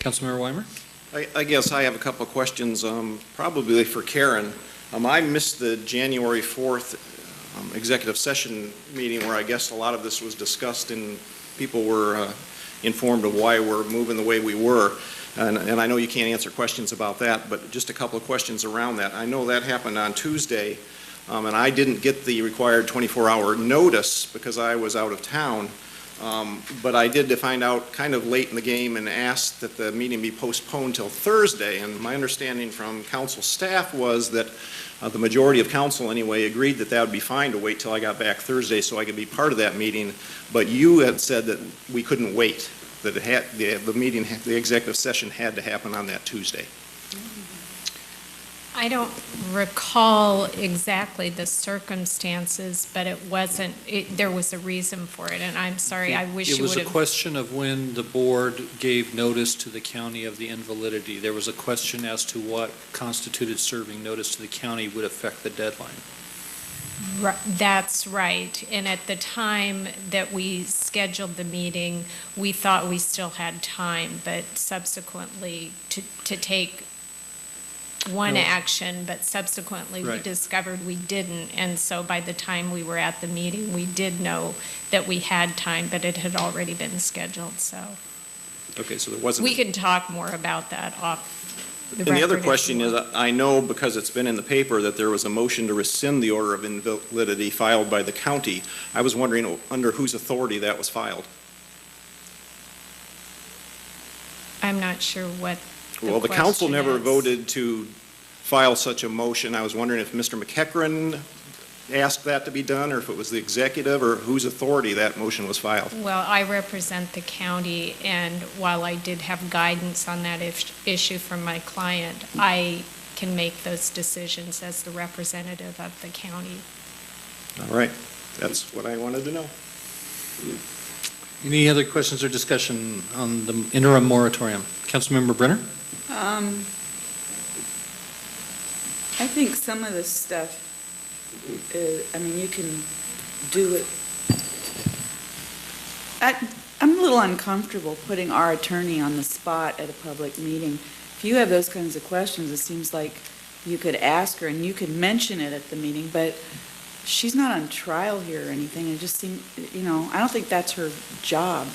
Councilmember Weimer? I guess I have a couple of questions, probably for Karen. I missed the January 4th executive session meeting where I guess a lot of this was discussed and people were informed of why we're moving the way we were. And I know you can't answer questions about that, but just a couple of questions around that. I know that happened on Tuesday, and I didn't get the required 24-hour notice because I was out of town. But I did find out kind of late in the game and asked that the meeting be postponed till Thursday. And my understanding from council staff was that the majority of council anyway agreed that that would be fine to wait till I got back Thursday so I could be part of that meeting. But you had said that we couldn't wait, that it had, the meeting, the executive session had to happen on that Tuesday. I don't recall exactly the circumstances, but it wasn't, there was a reason for it, and I'm sorry, I wish you would have. It was a question of when the board gave notice to the county of the invalidity. There was a question as to what constituted serving notice to the county would affect the deadline. That's right, and at the time that we scheduled the meeting, we thought we still had time, but subsequently to take one action, but subsequently we discovered we didn't, and so by the time we were at the meeting, we did know that we had time, but it had already been scheduled, so. Okay, so there wasn't. We can talk more about that off the record. And the other question is, I know because it's been in the paper that there was a motion to rescind the order of invalidity filed by the county. I was wondering under whose authority that was filed. I'm not sure what Well, the council never voted to file such a motion. I was wondering if Mr. McEachran asked that to be done, or if it was the executive, or whose authority that motion was filed. Well, I represent the county, and while I did have guidance on that issue from my client, I can make those decisions as the representative of the county. All right. That's what I wanted to know. Any other questions or discussion on the interim moratorium? Councilmember Brenner? I think some of this stuff, I mean, you can do it. I'm a little uncomfortable putting our attorney on the spot at a public meeting. If you have those kinds of questions, it seems like you could ask her and you could mention it at the meeting, but she's not on trial here or anything. It just seems, you know, I don't think that's her job